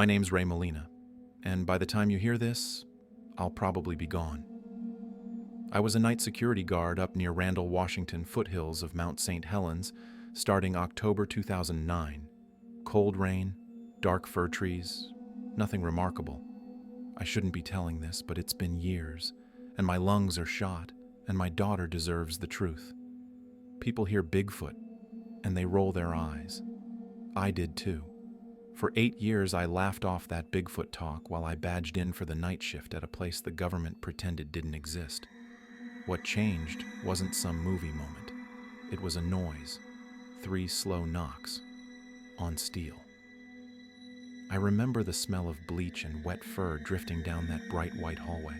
My name's Ray Molina, and by the time you hear this, I'll probably be gone. I was a night security guard up near Randle, Washington, foothills of Mount St. Helens, starting October 2009. Cold rain, dark fir trees, nothing remarkable. I shouldn't be telling this, but it's been years, and my lungs are shot, and my daughter deserves the truth. People hear Bigfoot, and they roll their eyes. I did too. For 8 years, I laughed off that Bigfoot talk while I badged in for the night shift at a place the government pretended didn't exist. What changed wasn't some movie moment. It was a noise. 3 slow knocks. On steel. I remember the smell of bleach and wet fur drifting down that bright white hallway,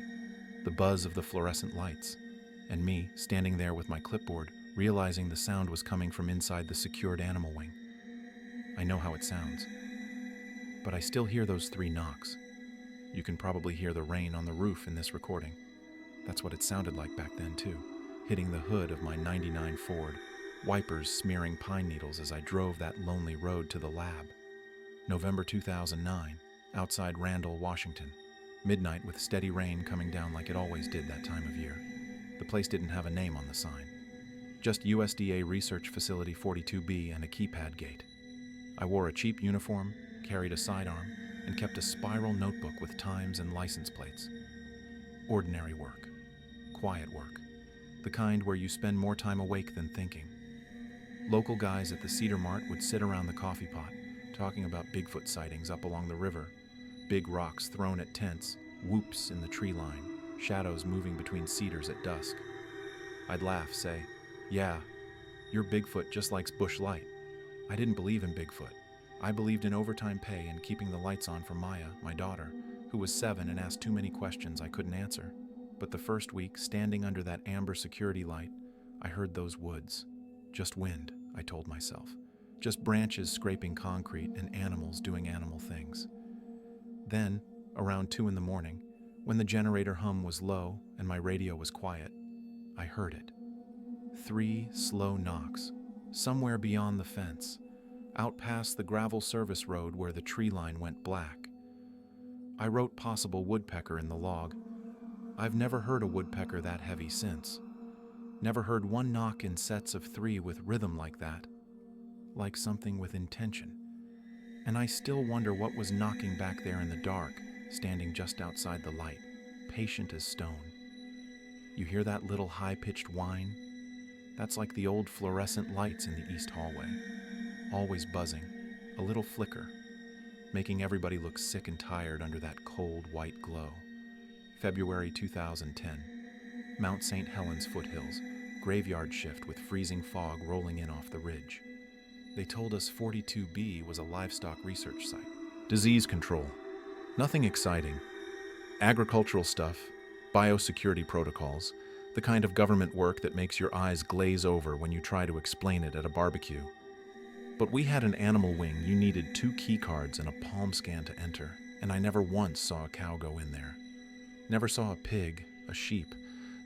the buzz of the fluorescent lights, and me standing there with my clipboard, realizing the sound was coming from inside the secured animal wing. I know how it sounds, but I still hear those 3 knocks. You can probably hear the rain on the roof in this recording. That's what it sounded like back then too, hitting the hood of my '99 Ford, wipers smearing pine needles as I drove that lonely road to the lab. November 2009, outside Randle, Washington. Midnight with steady rain coming down like it always did that time of year. The place didn't have a name on the sign. Just USDA Research Facility 42B and a keypad gate. I wore a cheap uniform, carried a sidearm, and kept a spiral notebook with times and license plates. Ordinary work. Quiet work. The kind where you spend more time awake than thinking. Local guys at the Cedar Mart would sit around the coffee pot, talking about Bigfoot sightings up along the river, big rocks thrown at tents, whoops in the tree line, shadows moving between cedars at dusk. I'd laugh, say, "Yeah, your Bigfoot just likes bush light." I didn't believe in Bigfoot. I believed in overtime pay and keeping the lights on for Maya, my daughter, who was 7 and asked too many questions I couldn't answer. But the first week, standing under that amber security light, I heard those woods. Just wind, I told myself. Just branches scraping concrete and animals doing animal things. Then, around 2 in the morning, when the generator hum was low and my radio was quiet, I heard it. 3 slow knocks, somewhere beyond the fence, out past the gravel service road where the tree line went black. I wrote possible woodpecker in the log. I've never heard a woodpecker that heavy since. Never heard one knock in sets of 3 with rhythm like that. Like something with intention. And I still wonder what was knocking back there in the dark, standing just outside the light, patient as stone. You hear that little high-pitched whine? That's like the old fluorescent lights in the east hallway. Always buzzing, a little flicker, making everybody look sick and tired under that cold white glow. February 2010, Mount St. Helens foothills, graveyard shift with freezing fog rolling in off the ridge. They told us 42B was a livestock research site. Disease control. Nothing exciting. Agricultural stuff, biosecurity protocols, the kind of government work that makes your eyes glaze over when you try to explain it at a barbecue. But we had an animal wing you needed 2 key cards and a palm scan to enter, and I never once saw a cow go in there. Never saw a pig, a sheep,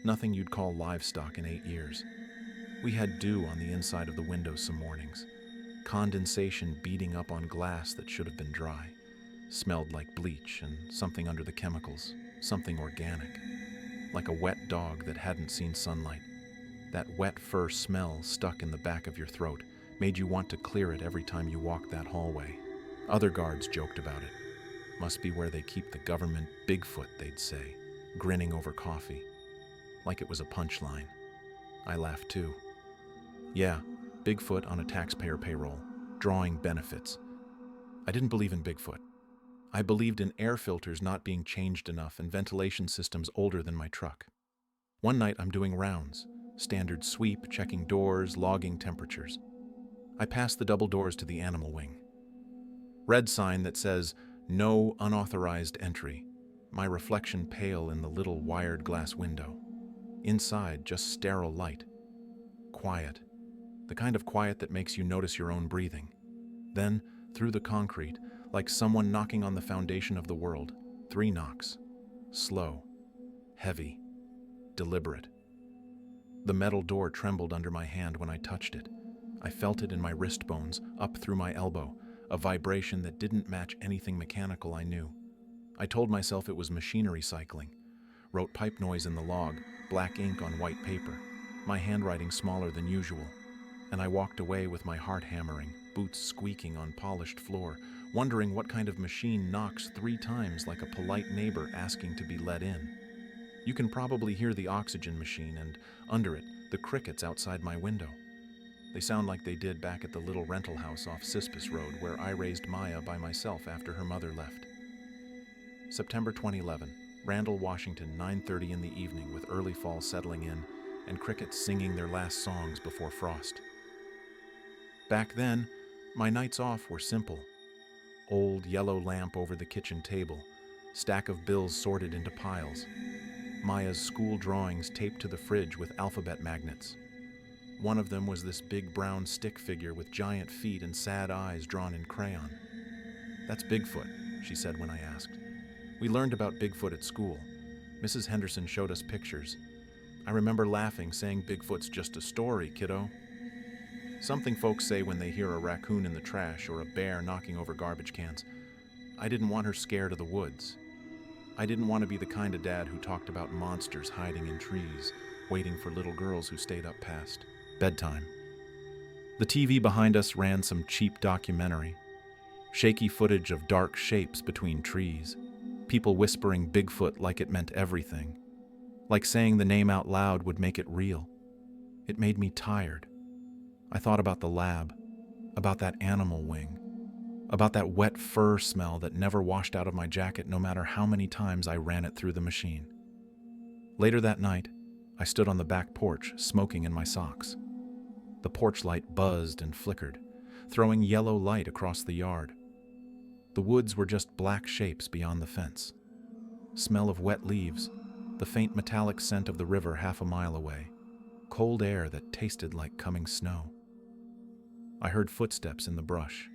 nothing you'd call livestock in 8 years. We had dew on the inside of the windows some mornings. Condensation beating up on glass that should have been dry. Smelled like bleach and something under the chemicals, something organic. Like a wet dog that hadn't seen sunlight. That wet fur smell stuck in the back of your throat made you want to clear it every time you walked that hallway. Other guards joked about it. Must be where they keep the government Bigfoot, they'd say, grinning over coffee. Like it was a punchline. I laughed too. Yeah, Bigfoot on a taxpayer payroll, drawing benefits. I didn't believe in Bigfoot. I believed in air filters not being changed enough and ventilation systems older than my truck. One night I'm doing rounds, standard sweep, checking doors, logging temperatures. I pass the double doors to the animal wing. Red sign that says, "No unauthorized entry." My reflection pale in the little wired glass window. Inside, just sterile light. Quiet. The kind of quiet that makes you notice your own breathing. Then, through the concrete, like someone knocking on the foundation of the world, 3 knocks. Slow. Heavy. Deliberate. The metal door trembled under my hand when I touched it. I felt it in my wrist bones, up through my elbow, a vibration that didn't match anything mechanical I knew. I told myself it was machinery cycling, wrote pipe noise in the log, black ink on white paper, my handwriting smaller than usual, and I walked away with my heart hammering, boots squeaking on polished floor, wondering what kind of machine knocks 3 times like a polite neighbor asking to be let in. You can probably hear the oxygen machine and, under it, the crickets outside my window. They sound like they did back at the little rental house off Cispus Road where I raised Maya by myself after her mother left. September 2011, Randle, Washington, 9:30 in the evening with early fall settling in and crickets singing their last songs before frost. Back then, my nights off were simple. Old yellow lamp over the kitchen table, stack of bills sorted into piles, Maya's school drawings taped to the fridge with alphabet magnets. One of them was this big brown stick figure with giant feet and sad eyes drawn in crayon. "That's Bigfoot," she said when I asked. "We learned about Bigfoot at school. Mrs. Henderson showed us pictures. I remember laughing, saying Bigfoot's just a story, kiddo." Something folks say when they hear a raccoon in the trash or a bear knocking over garbage cans. I didn't want her scared of the woods. I didn't want to be the kind of dad who talked about monsters hiding in trees, waiting for little girls who stayed up past bedtime. The TV behind us ran some cheap documentary. Shaky footage of dark shapes between trees. People whispering Bigfoot like it meant everything. Like saying the name out loud would make it real. It made me tired. I thought about the lab, about that animal wing, about that wet fur smell that never washed out of my jacket no matter how many times I ran it through the machine. Later that night, I stood on the back porch, smoking in my socks. The porch light buzzed and flickered, throwing yellow light across the yard. The woods were just black shapes beyond the fence. Smell of wet leaves, the faint metallic scent of the river half a mile away, cold air that tasted like coming snow. I heard footsteps in the brush.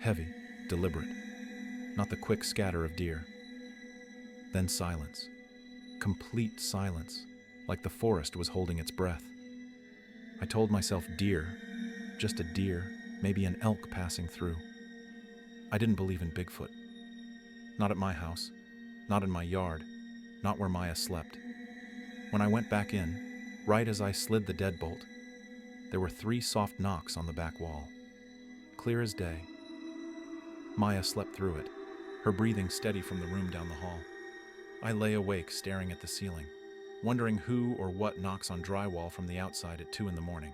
Heavy, deliberate, not the quick scatter of deer. Then silence. Complete silence, like the forest was holding its breath. I told myself deer, just a deer, maybe an elk passing through. I didn't believe in Bigfoot. Not at my house, not in my yard, not where Maya slept. When I went back in, right as I slid the deadbolt, there were 3 soft knocks on the back wall. Clear as day. Maya slept through it, her breathing steady from the room down the hall. I lay awake staring at the ceiling, wondering who or what knocks on drywall from the outside at 2 in the morning.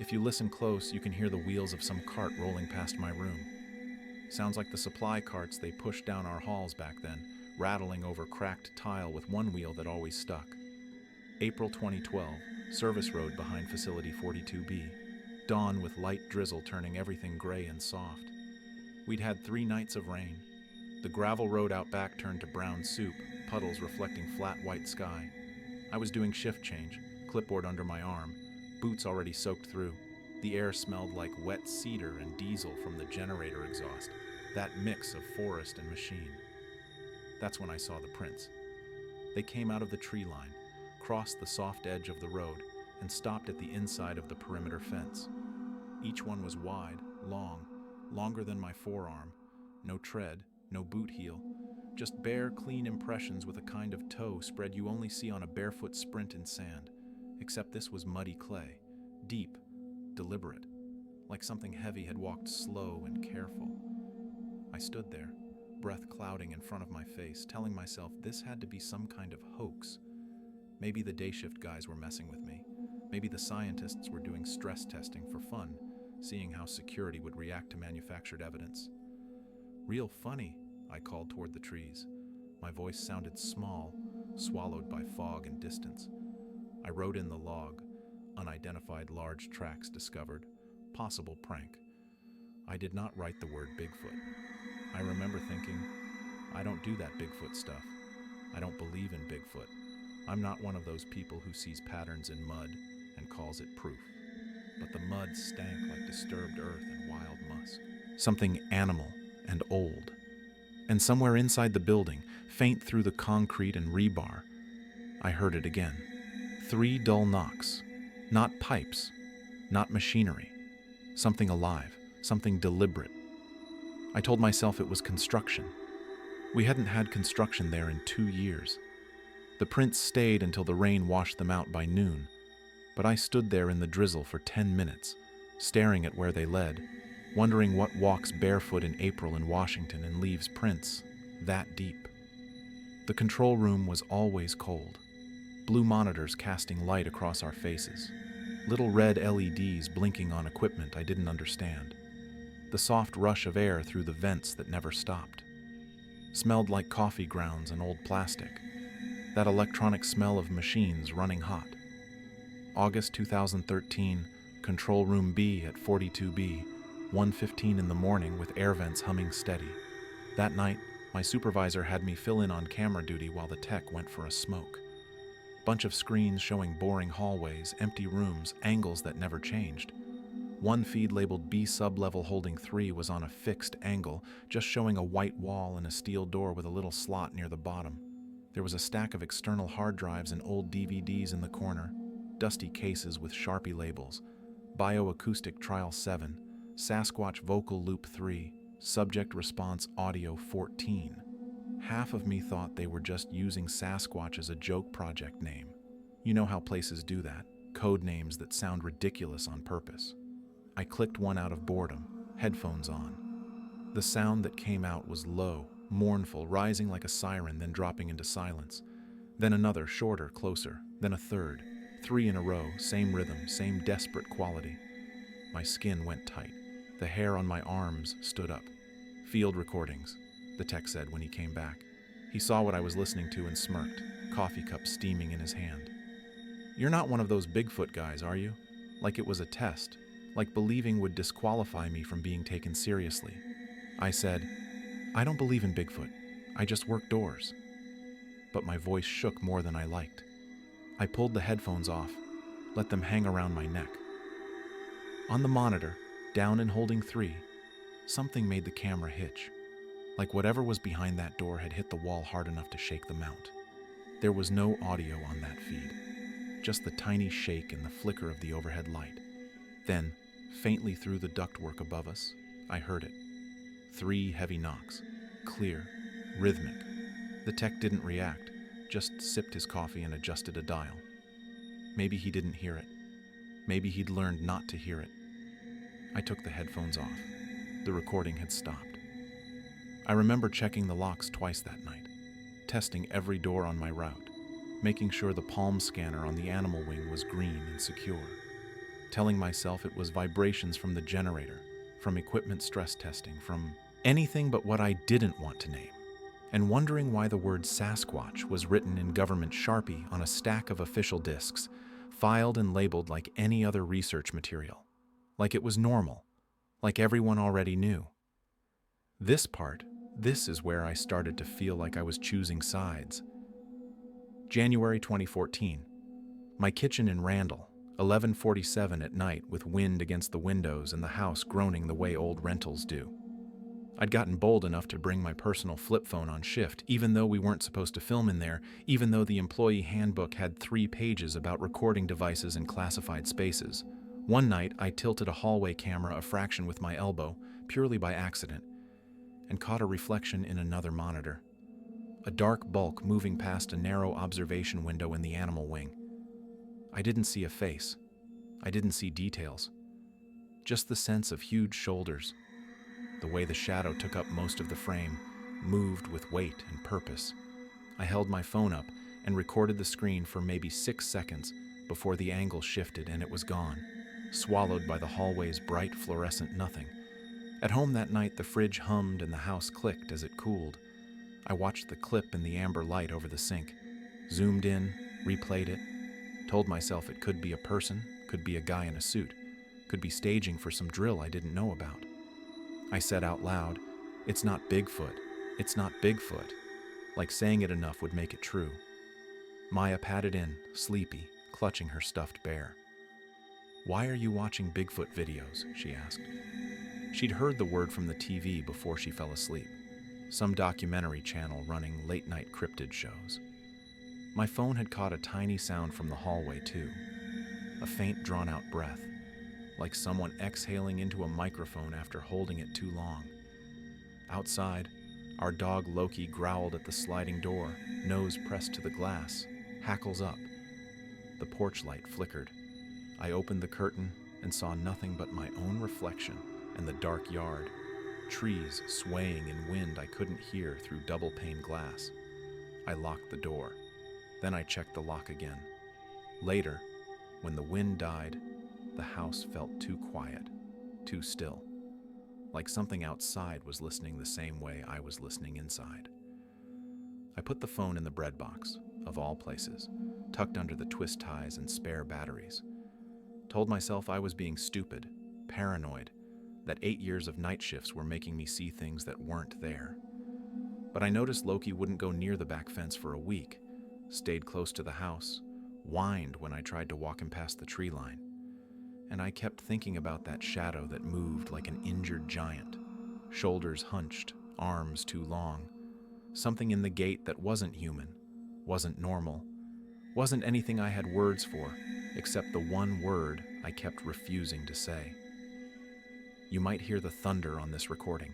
If you listen close, you can hear the wheels of some cart rolling past my room. Sounds like the supply carts they pushed down our halls back then, rattling over cracked tile with one wheel that always stuck. April 2012, service road behind Facility 42B. Dawn with light drizzle turning everything gray and soft. We'd had 3 nights of rain. The gravel road out back turned to brown soup, puddles reflecting flat white sky. I was doing shift change, clipboard under my arm, boots already soaked through. The air smelled like wet cedar and diesel from the generator exhaust, that mix of forest and machine. That's when I saw the prints. They came out of the tree line, crossed the soft edge of the road, and stopped at the inside of the perimeter fence. Each one was wide, long, longer than my forearm. No tread, no boot heel, just bare, clean impressions with a kind of toe spread you only see on a barefoot sprint in sand, except this was muddy clay, deep, deliberate, like something heavy had walked slow and careful. I stood there, breath clouding in front of my face, telling myself this had to be some kind of hoax. Maybe the day shift guys were messing with me. Maybe the scientists were doing stress testing for fun, seeing how security would react to manufactured evidence. "Real funny," I called toward the trees. My voice sounded small, swallowed by fog and distance. I wrote in the log, unidentified large tracks discovered, possible prank. I did not write the word Bigfoot. I remember thinking, I don't do that Bigfoot stuff. I don't believe in Bigfoot. I'm not one of those people who sees patterns in mud and calls it proof. But the mud stank like disturbed earth and wild musk. Something animal and old. And somewhere inside the building, faint through the concrete and rebar, I heard it again. 3 dull knocks. Not pipes, not machinery. Something alive, something deliberate, I told myself it was construction. We hadn't had construction there in 2 years. The prints stayed until the rain washed them out by noon, but I stood there in the drizzle for 10 minutes, staring at where they led, wondering what walks barefoot in April in Washington and leaves prints that deep. The control room was always cold, blue monitors casting light across our faces, little red LEDs blinking on equipment I didn't understand, the soft rush of air through the vents that never stopped. Smelled like coffee grounds and old plastic, that electronic smell of machines running hot. August 2013, Control Room B at 42B, 1:15 in the morning with air vents humming steady. That night, my supervisor had me fill in on camera duty while the tech went for a smoke. Bunch of screens showing boring hallways, empty rooms, angles that never changed. One feed labeled B sublevel holding 3 was on a fixed angle, just showing a white wall and a steel door with a little slot near the bottom. There was a stack of external hard drives and old DVDs in the corner, dusty cases with Sharpie labels, Bioacoustic Trial 7, Sasquatch Vocal Loop 3, Subject Response Audio 14. Half of me thought they were just using Sasquatch as a joke project name. You know how places do that, code names that sound ridiculous on purpose. I clicked one out of boredom, headphones on. The sound that came out was low, mournful, rising like a siren, then dropping into silence. Then another, shorter, closer, then a third. 3 in a row, same rhythm, same desperate quality. My skin went tight. The hair on my arms stood up. Field recordings, the tech said when he came back. He saw what I was listening to and smirked, coffee cup steaming in his hand. You're not one of those Bigfoot guys, are you? Like it was a test, like believing would disqualify me from being taken seriously. I said, I don't believe in Bigfoot. I just work doors. But my voice shook more than I liked. I pulled the headphones off, let them hang around my neck. On the monitor, down and holding 3, something made the camera hitch, like whatever was behind that door had hit the wall hard enough to shake the mount. There was no audio on that feed, just the tiny shake and the flicker of the overhead light. Then, faintly through the ductwork above us, I heard it. 3 heavy knocks, clear, rhythmic. The tech didn't react, just sipped his coffee and adjusted a dial. Maybe he didn't hear it. Maybe he'd learned not to hear it. I took the headphones off. The recording had stopped. I remember checking the locks twice that night, testing every door on my route, making sure the palm scanner on the animal wing was green and secure, telling myself it was vibrations from the generator, from equipment stress testing, from anything but what I didn't want to name, and wondering why the word Sasquatch was written in government Sharpie on a stack of official discs, filed and labeled like any other research material, like it was normal, like everyone already knew. This is where I started to feel like I was choosing sides. January 2014. My kitchen in Randle, 11:47 at night with wind against the windows and the house groaning the way old rentals do. I'd gotten bold enough to bring my personal flip phone on shift, even though we weren't supposed to film in there, even though the employee handbook had 3 pages about recording devices in classified spaces. One night, I tilted a hallway camera a fraction with my elbow, purely by accident, and caught a reflection in another monitor. A dark bulk moving past a narrow observation window in the animal wing. I didn't see a face. I didn't see details. Just the sense of huge shoulders. The way the shadow took up most of the frame, moved with weight and purpose. I held my phone up and recorded the screen for maybe 6 seconds before the angle shifted and it was gone, swallowed by the hallway's bright fluorescent nothing. At home that night, the fridge hummed and the house clicked as it cooled. I watched the clip in the amber light over the sink, zoomed in, replayed it, told myself it could be a person, could be a guy in a suit, could be staging for some drill I didn't know about. I said out loud, "It's not Bigfoot, it's not Bigfoot," like saying it enough would make it true. Maya patted in, sleepy, clutching her stuffed bear. "Why are you watching Bigfoot videos?" she asked. She'd heard the word from the TV before she fell asleep, some documentary channel running late-night cryptid shows. My phone had caught a tiny sound from the hallway, too, a faint, drawn-out breath, like someone exhaling into a microphone after holding it too long. Outside, our dog Loki growled at the sliding door, nose pressed to the glass, hackles up. The porch light flickered. I opened the curtain and saw nothing but my own reflection and the dark yard, trees swaying in wind I couldn't hear through double-pane glass. I locked the door. Then I checked the lock again. Later, when the wind died, the house felt too quiet, too still, like something outside was listening the same way I was listening inside. I put the phone in the bread box, of all places, tucked under the twist ties and spare batteries. Told myself I was being stupid, paranoid, that 8 years of night shifts were making me see things that weren't there. But I noticed Loki wouldn't go near the back fence for a week, stayed close to the house, whined when I tried to walk him past the tree line. And I kept thinking about that shadow that moved like an injured giant, shoulders hunched, arms too long, something in the gait that wasn't human, wasn't normal, wasn't anything I had words for, except the one word I kept refusing to say. You might hear the thunder on this recording.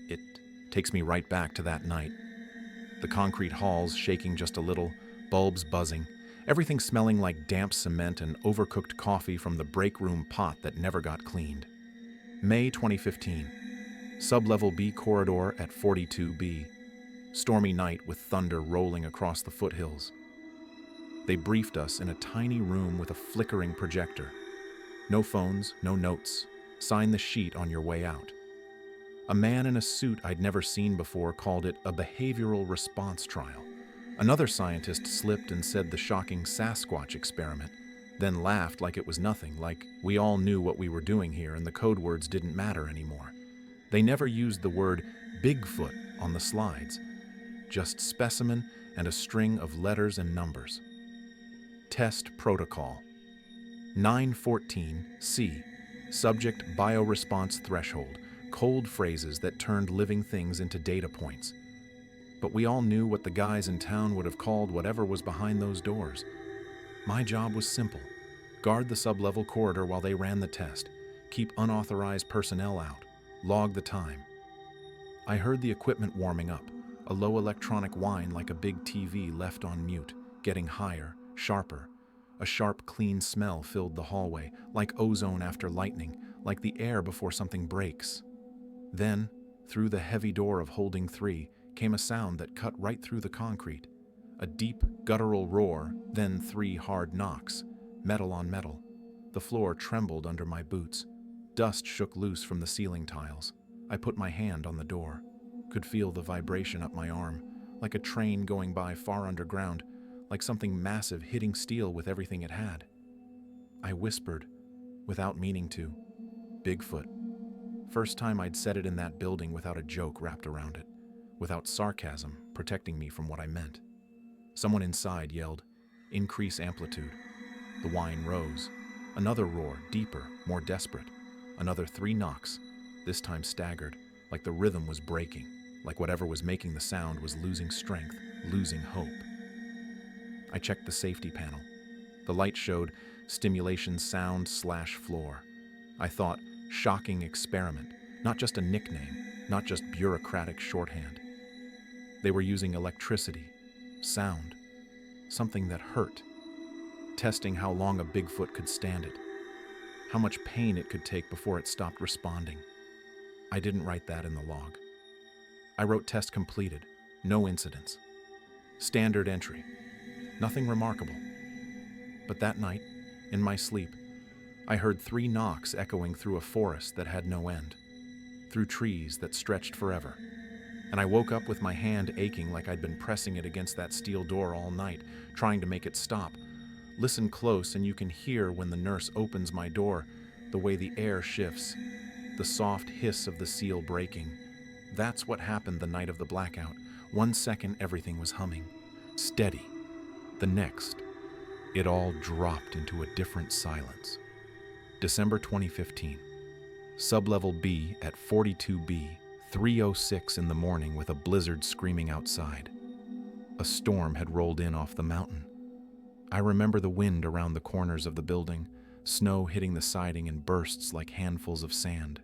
It takes me right back to that night. The concrete halls shaking just a little, bulbs buzzing, everything smelling like damp cement and overcooked coffee from the break room pot that never got cleaned. May 2015. Sublevel B corridor at 42B. Stormy night with thunder rolling across the foothills. They briefed us in a tiny room with a flickering projector. No phones, no notes. Sign the sheet on your way out. A man in a suit I'd never seen before called it a behavioral response trial. Another scientist slipped and said the shocking Sasquatch experiment, then laughed like it was nothing, like we all knew what we were doing here and the code words didn't matter anymore. They never used the word Bigfoot on the slides, just specimen and a string of letters and numbers. Test protocol. 914C. Subject bioresponse threshold. Cold phrases that turned living things into data points. But we all knew what the guys in town would have called whatever was behind those doors. My job was simple. Guard the sublevel corridor while they ran the test. Keep unauthorized personnel out. Log the time. I heard the equipment warming up, a low electronic whine like a big TV left on mute, getting higher, sharper. A sharp, clean smell filled the hallway, like ozone after lightning, like the air before something breaks. Then, through the heavy door of Holding 3, came a sound that cut right through the concrete. A deep, guttural roar, then 3 hard knocks, metal on metal. The floor trembled under my boots. Dust shook loose from the ceiling tiles. I put my hand on the door, could feel the vibration up my arm, like a train going by far underground, like something massive hitting steel with everything it had. I whispered, without meaning to, Bigfoot. First time I'd said it in that building without a joke wrapped around it, without sarcasm protecting me from what I meant. Someone inside yelled, increase amplitude. The whine rose. Another roar, deeper, more desperate. Another 3 knocks, this time staggered, like the rhythm was breaking, like whatever was making the sound was losing strength, losing hope. I checked the safety panel. The light showed stimulation sound/floor. I thought, shocking experiment, not just a nickname, not just bureaucratic shorthand. They were using electricity, sound, something that hurt, testing how long a Bigfoot could stand it, how much pain it could take before it stopped responding. I didn't write that in the log. I wrote test completed, no incidents. Standard entry, nothing remarkable. But that night, in my sleep, I heard 3 knocks echoing through a forest that had no end, through trees that stretched forever. And I woke up with my hand aching like I'd been pressing it against that steel door all night, trying to make it stop. Listen close and you can hear when the nurse opens my door, the way the air shifts, the soft hiss of the seal breaking. That's what happened the night of the blackout. 1 second everything was humming, steady. The next, it all dropped into a different silence. December 2015. Sublevel B at 42B, 3:06 in the morning with a blizzard screaming outside. A storm had rolled in off the mountain. I remember the wind around the corners of the building, snow hitting the siding in bursts like handfuls of sand.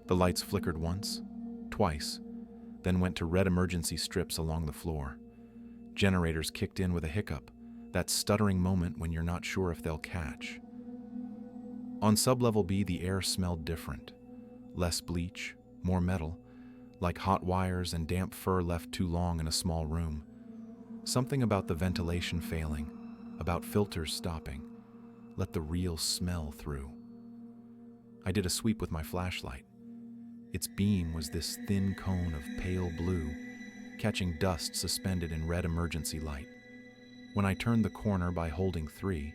The lights flickered once, twice, then went to red emergency strips along the floor. Generators kicked in with a hiccup, that stuttering moment when you're not sure if they'll catch. On sublevel B, the air smelled different. Less bleach, more metal, like hot wires and damp fur left too long in a small room. Something about the ventilation failing, about filters stopping, let the real smell through. I did a sweep with my flashlight. Its beam was this thin cone of pale blue, catching dust suspended in red emergency light. When I turned the corner by holding 3,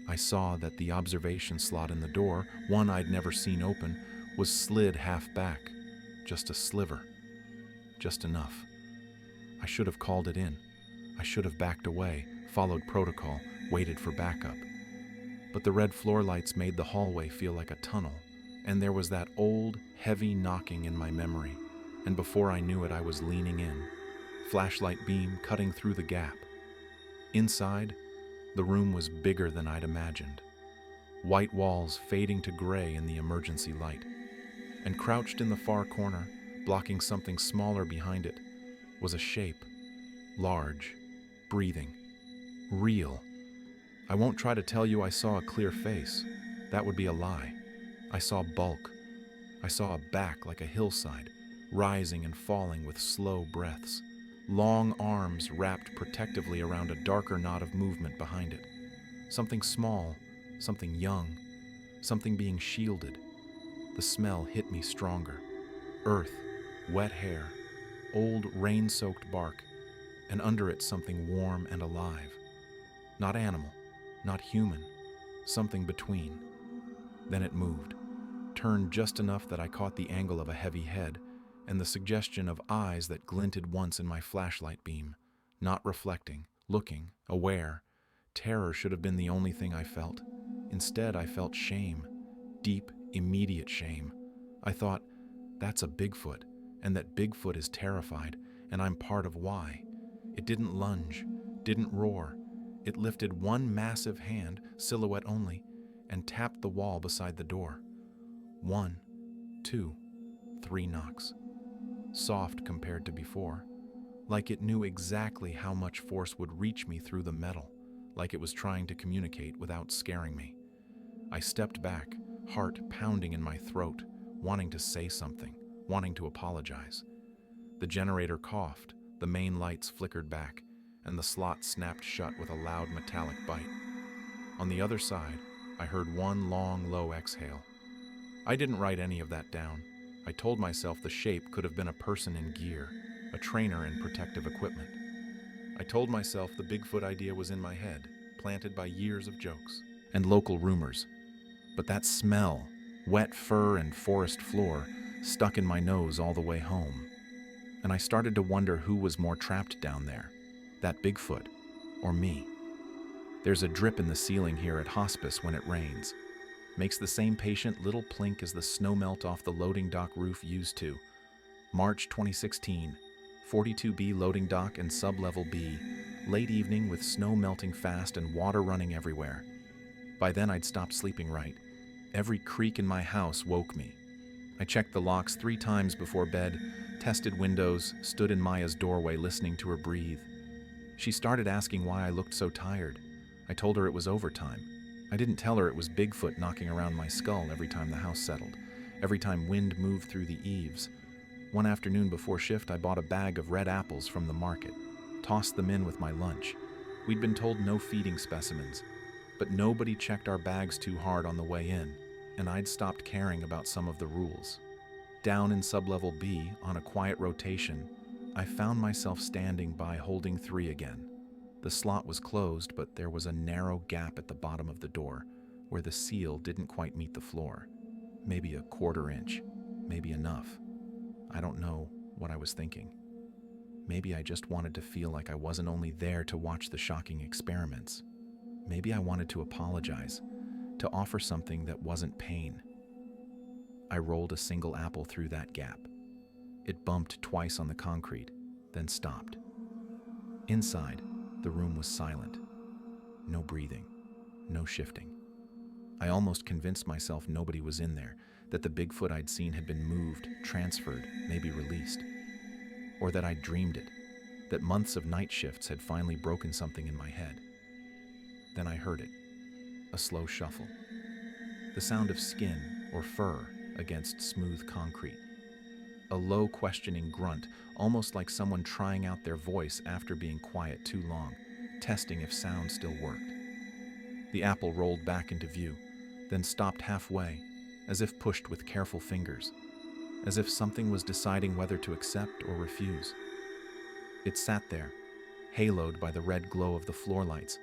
I saw that the observation slot in the door, one I'd never seen open, was slid half back, just a sliver, just enough. I should have called it in. I should have backed away, followed protocol, waited for backup. But the red floor lights made the hallway feel like a tunnel, and there was that old, heavy knocking in my memory, and before I knew it, I was leaning in, flashlight beam cutting through the gap. Inside, the room was bigger than I'd imagined, white walls fading to gray in the emergency light, and crouched in the far corner, blocking something smaller behind it, was a shape, large, breathing, real. I won't try to tell you I saw a clear face. That would be a lie. I saw bulk. I saw a back like a hillside, rising and falling with slow breaths. Long arms wrapped protectively around a darker knot of movement behind it. Something small, something young, something being shielded. The smell hit me stronger. Earth, wet hair, old rain-soaked bark, and under it something warm and alive. Not animal, not human, something between. Then it moved, turned just enough that I caught the angle of a heavy head and the suggestion of eyes that glinted once in my flashlight beam, not reflecting, looking, aware. Terror should have been the only thing I felt. Instead, I felt shame, deep, immediate shame. I thought, that's a Bigfoot, and that Bigfoot is terrified, and I'm part of why. It didn't lunge, didn't roar. It lifted one massive hand, silhouette only, and tapped the wall beside the door. 1, 2, 3 knocks. Soft compared to before, like it knew exactly how much force would reach me through the metal, like it was trying to communicate without scaring me. I stepped back, heart pounding in my throat, wanting to say something, wanting to apologize. The generator coughed, the main lights flickered back, and the slot snapped shut with a loud metallic bite. On the other side, I heard one long, low exhale. I didn't write any of that down. I told myself the shape could have been a person in gear, a trainer in protective equipment. I told myself the Bigfoot idea was in my head, planted by years of jokes and local rumors. But that smell, wet fur and forest floor, stuck in my nose all the way home. And I started to wonder who was more trapped down there, that Bigfoot or me. There's a drip in the ceiling here at hospice when it rains. Makes the same patient little plink as the snow melt off the loading dock roof used to. March 2016, 42B loading dock and sublevel B, late evening with snow melting fast and water running everywhere. By then I'd stopped sleeping right. Every creak in my house woke me. I checked the locks 3 times before bed, tested windows, stood in Maya's doorway listening to her breathe. She started asking why I looked so tired. I told her it was overtime. I didn't tell her it was Bigfoot knocking around my skull every time the house settled, every time wind moved through the eaves. One afternoon before shift, I bought a bag of red apples from the market, tossed them in with my lunch. We'd been told no feeding specimens, but nobody checked our bags too hard on the way in, and I'd stopped caring about some of the rules. Down in sublevel B, on a quiet rotation, I found myself standing by holding 3 again. The slot was closed, but there was a narrow gap at the bottom of the door where the seal didn't quite meet the floor. Maybe a 1/4 inch, maybe enough. I don't know what I was thinking. Maybe I just wanted to feel like I wasn't only there to watch the shocking experiments. Maybe I wanted to apologize, to offer something that wasn't pain. I rolled a single apple through that gap. It bumped twice on the concrete, then stopped. Inside, the room was silent. No breathing, no shifting. I almost convinced myself nobody was in there, that the Bigfoot I'd seen had been moved, transferred, maybe released. Or that I'd dreamed it, that months of night shifts had finally broken something in my head. Then I heard it, a slow shuffle. The sound of skin or fur against smooth concrete. A low questioning grunt, almost like someone trying out their voice after being quiet too long, testing if sound still worked. The apple rolled back into view, then stopped halfway, as if pushed with careful fingers, as if something was deciding whether to accept or refuse. It sat there, haloed by the red glow of the floor lights,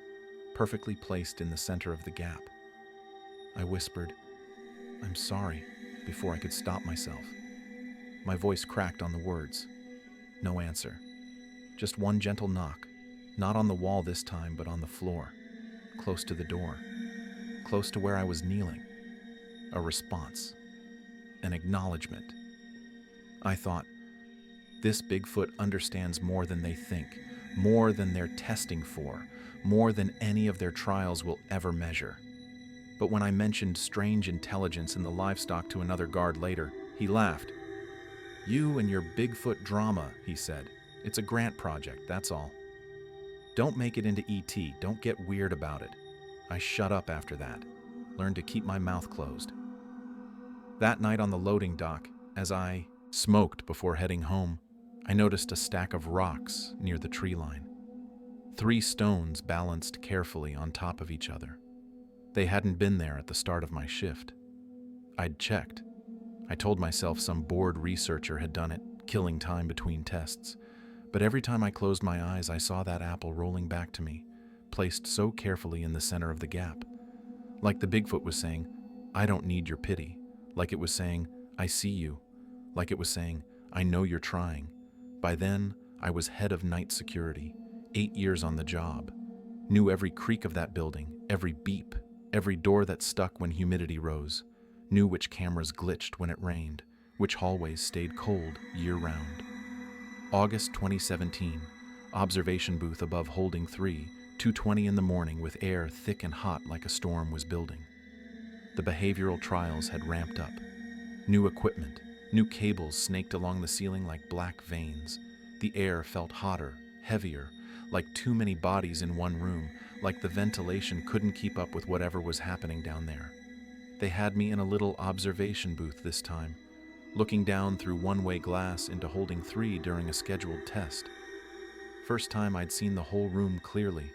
perfectly placed in the center of the gap. I whispered, "I'm sorry," before I could stop myself. My voice cracked on the words. No answer. Just one gentle knock, not on the wall this time, but on the floor, close to the door, close to where I was kneeling. A response. An acknowledgement. I thought, this Bigfoot understands more than they think, more than they're testing for, more than any of their trials will ever measure. But when I mentioned strange intelligence in the livestock to another guard later, he laughed. "You and your Bigfoot drama," he said. "It's a grant project, that's all. Don't make it into ET, don't get weird about it." I shut up after that, learned to keep my mouth closed. That night on the loading dock, as I smoked before heading home, I noticed a stack of rocks near the tree line. 3 stones balanced carefully on top of each other. They hadn't been there at the start of my shift. I'd checked. I told myself some bored researcher had done it, killing time between tests. But every time I closed my eyes, I saw that apple rolling back to me, placed so carefully in the center of the gap. Like the Bigfoot was saying, "I don't need your pity." Like it was saying, "I see you." Like it was saying, "I know you're trying." By then, I was head of night security, 8 years on the job. Knew every creak of that building, every beep, every door that stuck when humidity rose. Knew which cameras glitched when it rained, which hallways stayed cold year-round. August 2017, observation booth above Holding 3, 2:20 in the morning with air thick and hot like a storm was building. The behavioral trials had ramped up. New equipment, new cables snaked along the ceiling like black veins. The air felt hotter, heavier, like too many bodies in one room, like the ventilation couldn't keep up with whatever was happening down there. They had me in a little observation booth this time, looking down through one-way glass into Holding 3 during a scheduled test. First time I'd seen the whole room clearly.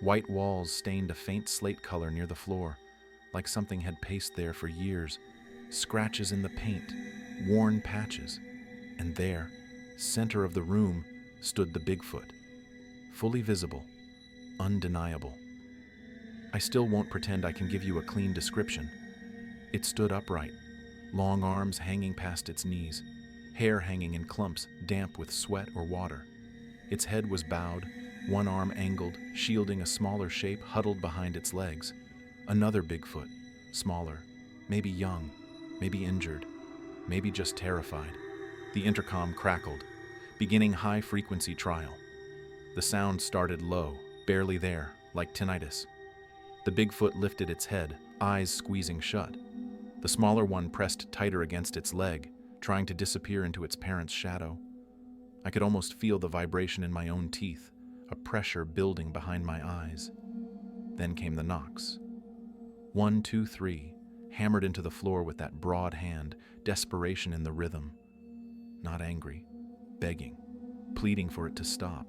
White walls stained a faint slate color near the floor, like something had paced there for years. Scratches in the paint, worn patches. And there, center of the room, stood the Bigfoot. Fully visible, undeniable. I still won't pretend I can give you a clean description. It stood upright, long arms hanging past its knees, hair hanging in clumps damp with sweat or water. Its head was bowed, one arm angled, shielding a smaller shape huddled behind its legs. Another Bigfoot, smaller, maybe young, maybe injured, maybe just terrified. The intercom crackled, beginning high-frequency trial. The sound started low, barely there, like tinnitus. The Bigfoot lifted its head, eyes squeezing shut. The smaller one pressed tighter against its leg, trying to disappear into its parent's shadow. I could almost feel the vibration in my own teeth, a pressure building behind my eyes. Then came the knocks. 1, 2, 3, hammered into the floor with that broad hand, desperation in the rhythm. Not angry, begging, pleading for it to stop.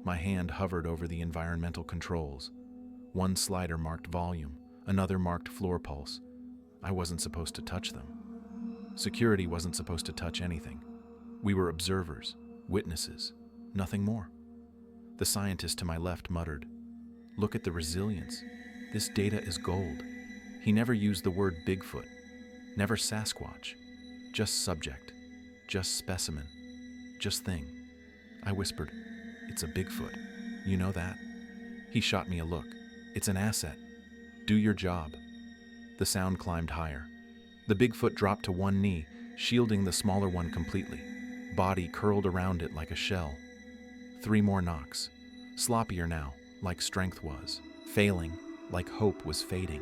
My hand hovered over the environmental controls. One slider marked volume, another marked floor pulse. I wasn't supposed to touch them. Security wasn't supposed to touch anything. We were observers, witnesses, nothing more. The scientist to my left muttered, "Look at the resilience. This data is gold." He never used the word Bigfoot, never Sasquatch, just subject, just specimen, just thing. I whispered, "It's a Bigfoot. You know that?" He shot me a look. "It's an asset. Do your job." The sound climbed higher. The Bigfoot dropped to one knee, shielding the smaller one completely. Body curled around it like a shell. 3 more knocks. Sloppier now, like strength was. Failing, like hope was fading.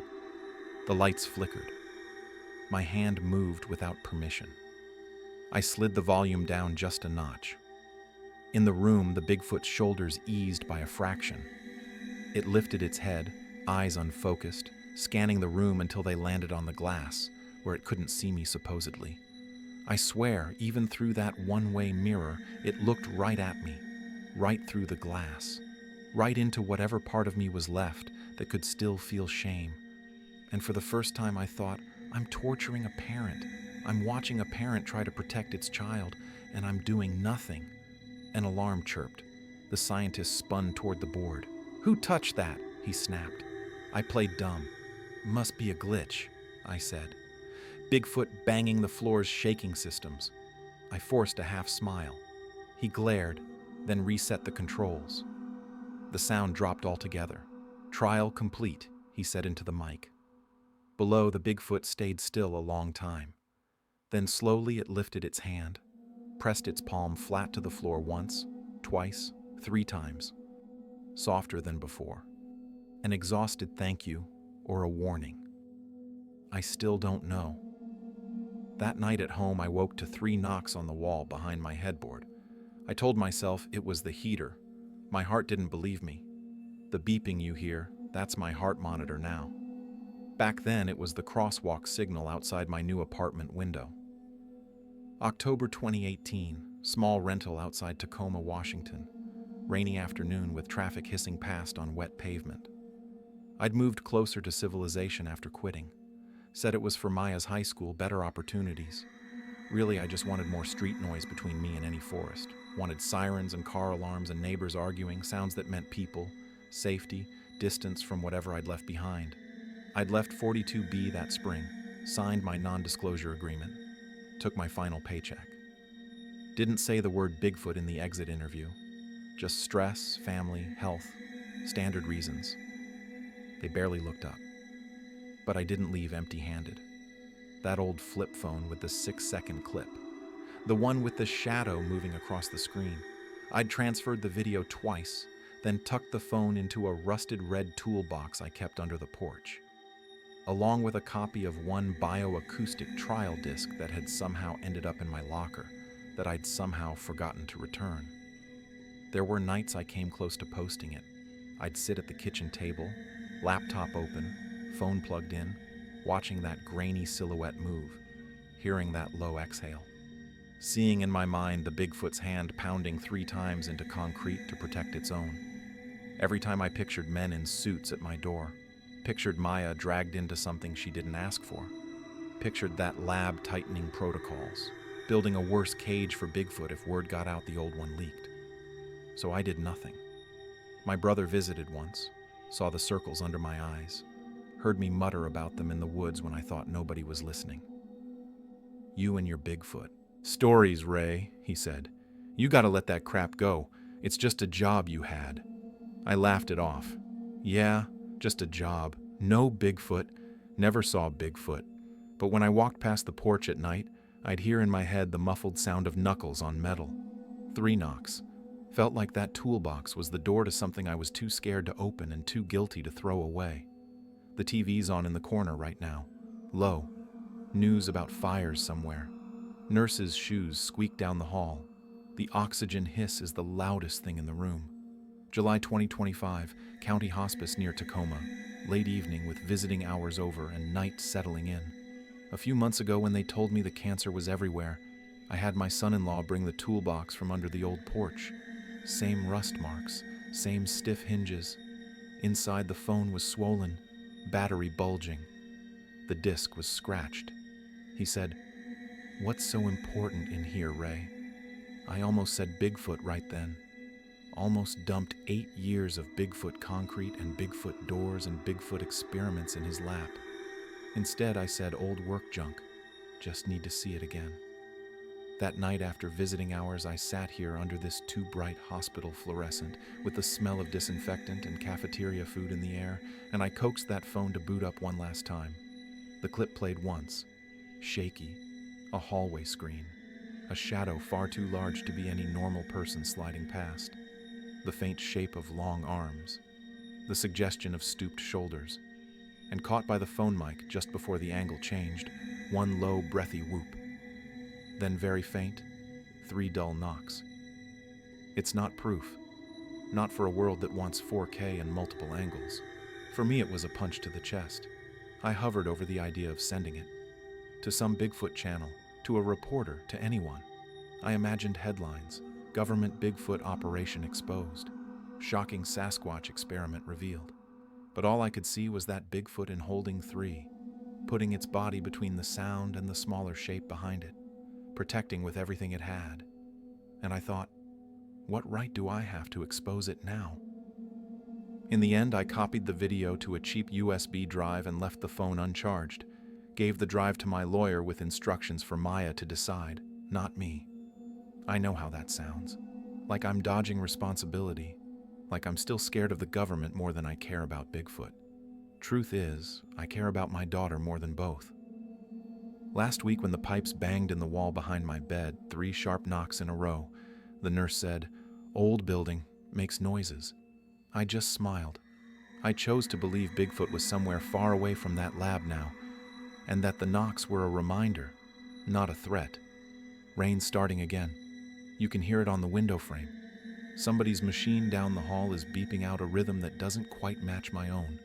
The lights flickered. My hand moved without permission. I slid the volume down just a notch. In the room, the Bigfoot's shoulders eased by a fraction. It lifted its head, eyes unfocused, scanning the room until they landed on the glass, where it couldn't see me supposedly. I swear, even through that one-way mirror, it looked right at me, right through the glass, right into whatever part of me was left that could still feel shame. And for the first time I thought, I'm torturing a parent. I'm watching a parent try to protect its child, and I'm doing nothing. An alarm chirped. The scientist spun toward the board. "Who touched that?" he snapped. I played dumb. "Must be a glitch," I said. Bigfoot banging the floor's shaking systems. I forced a half smile. He glared, then reset the controls. The sound dropped altogether. "Trial complete," he said into the mic. Below, the Bigfoot stayed still a long time. Then slowly it lifted its hand, pressed its palm flat to the floor once, twice, 3 times. Softer than before. An exhausted thank you or a warning. I still don't know. That night at home, I woke to 3 knocks on the wall behind my headboard. I told myself it was the heater. My heart didn't believe me. The beeping you hear, that's my heart monitor now. Back then, it was the crosswalk signal outside my new apartment window. October 2018, small rental outside Tacoma, Washington. Rainy afternoon with traffic hissing past on wet pavement. I'd moved closer to civilization after quitting. Said it was for Maya's high school, better opportunities. Really, I just wanted more street noise between me and any forest. Wanted sirens and car alarms and neighbors arguing, sounds that meant people, safety, distance from whatever I'd left behind. I'd left 42B that spring, signed my non-disclosure agreement, took my final paycheck. Didn't say the word Bigfoot in the exit interview. Just stress, family, health, standard reasons. They barely looked up. But I didn't leave empty-handed. That old flip phone with the 6-second clip. The one with the shadow moving across the screen. I'd transferred the video twice, then tucked the phone into a rusted red toolbox I kept under the porch, along with a copy of one bioacoustic trial disc that had somehow ended up in my locker, that I'd somehow forgotten to return. There were nights I came close to posting it. I'd sit at the kitchen table, laptop open, phone plugged in, watching that grainy silhouette move, hearing that low exhale. Seeing in my mind the Bigfoot's hand pounding 3 times into concrete to protect its own. Every time I pictured men in suits at my door, pictured Maya dragged into something she didn't ask for, pictured that lab tightening protocols, building a worse cage for Bigfoot if word got out the old one leaked. So I did nothing. My brother visited once, saw the circles under my eyes, heard me mutter about them in the woods when I thought nobody was listening. "You and your Bigfoot. Stories, Ray," he said. "You gotta let that crap go. It's just a job you had." I laughed it off. "Yeah, just a job. No Bigfoot. Never saw Bigfoot. But when I walked past the porch at night, I'd hear in my head the muffled sound of knuckles on metal. 3 knocks. Felt like that toolbox was the door to something I was too scared to open and too guilty to throw away. The TV's on in the corner right now. Low. News about fires somewhere. Nurses' shoes squeak down the hall. The oxygen hiss is the loudest thing in the room. July 2025, County Hospice near Tacoma. Late evening with visiting hours over and night settling in. A few months ago when they told me the cancer was everywhere, I had my son-in-law bring the toolbox from under the old porch. Same rust marks, same stiff hinges. Inside the phone was swollen, battery bulging. The disc was scratched. He said, "What's so important in here, Ray?" I almost said Bigfoot right then. Almost dumped 8 years of Bigfoot concrete and Bigfoot doors and Bigfoot experiments in his lap. Instead, I said old work junk. Just need to see it again. That night after visiting hours, I sat here under this too bright hospital fluorescent with the smell of disinfectant and cafeteria food in the air, and I coaxed that phone to boot up one last time. The clip played once. Shaky. A hallway screen. A shadow far too large to be any normal person sliding past. The faint shape of long arms. The suggestion of stooped shoulders. And caught by the phone mic just before the angle changed, one low, breathy whoop. Then very faint, 3 dull knocks. It's not proof. Not for a world that wants 4K and multiple angles. For me, it was a punch to the chest. I hovered over the idea of sending it. To some Bigfoot channel, to a reporter, to anyone. I imagined headlines: government Bigfoot operation exposed, shocking Sasquatch experiment revealed. But all I could see was that Bigfoot in holding 3, putting its body between the sound and the smaller shape behind it, protecting with everything it had. And I thought, what right do I have to expose it now? In the end, I copied the video to a cheap USB drive and left the phone uncharged, gave the drive to my lawyer with instructions for Maya to decide, not me. I know how that sounds. Like I'm dodging responsibility, like I'm still scared of the government more than I care about Bigfoot. Truth is, I care about my daughter more than both. Last week when the pipes banged in the wall behind my bed, 3 sharp knocks in a row, the nurse said, "Old building, makes noises." I just smiled. I chose to believe Bigfoot was somewhere far away from that lab now, and that the knocks were a reminder, not a threat. Rain's starting again. You can hear it on the window frame. Somebody's machine down the hall is beeping out a rhythm that doesn't quite match my own.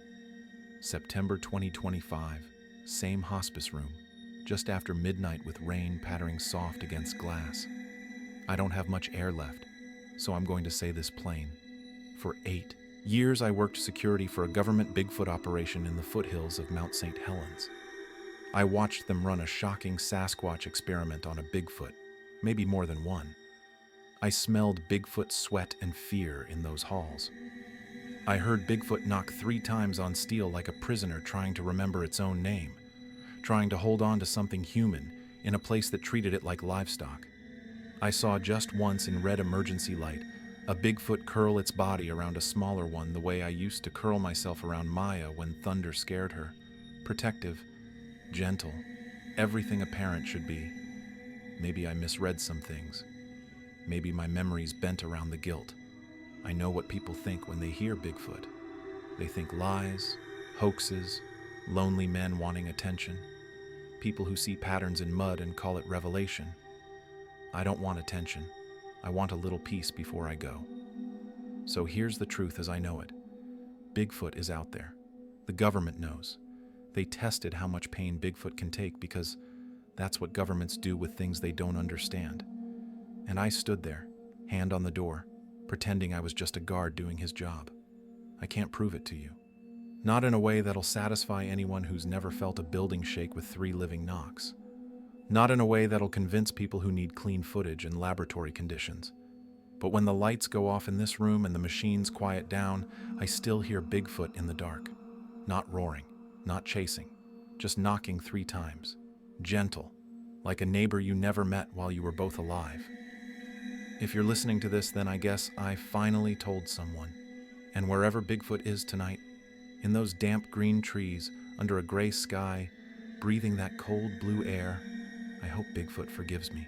September 2025, same hospice room, just after midnight with rain pattering soft against glass. I don't have much air left, so I'm going to say this plain. For 8 years, I worked security for a government Bigfoot operation in the foothills of Mount St. Helens. I watched them run a shocking Sasquatch experiment on a Bigfoot, maybe more than one. I smelled Bigfoot sweat and fear in those halls. I heard Bigfoot knock 3 times on steel like a prisoner trying to remember its own name, trying to hold on to something human in a place that treated it like livestock. I saw just once in red emergency light a Bigfoot curl its body around a smaller one the way I used to curl myself around Maya when thunder scared her. Protective, gentle, everything a parent should be. Maybe I misread some things. Maybe my memory's bent around the guilt. I know what people think when they hear Bigfoot. They think lies, hoaxes, lonely men wanting attention, people who see patterns in mud and call it revelation. I don't want attention. I want a little peace before I go. So here's the truth as I know it. Bigfoot is out there. The government knows. They tested how much pain Bigfoot can take because that's what governments do with things they don't understand. And I stood there, hand on the door, pretending I was just a guard doing his job. I can't prove it to you. Not in a way that'll satisfy anyone who's never felt a building shake with 3 living knocks. Not in a way that'll convince people who need clean footage and laboratory conditions. But when the lights go off in this room and the machines quiet down, I still hear Bigfoot in the dark. Not roaring, not chasing, just knocking 3 times. Gentle, like a neighbor you never met while you were both alive. If you're listening to this, then I guess I finally told someone. And wherever Bigfoot is tonight, in those damp green trees, under a gray sky, breathing that cold blue air, I hope Bigfoot forgives me.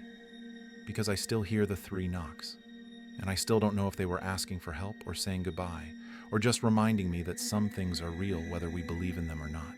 Because I still hear the 3 knocks. And I still don't know if they were asking for help or saying goodbye, or just reminding me that some things are real whether we believe in them or not.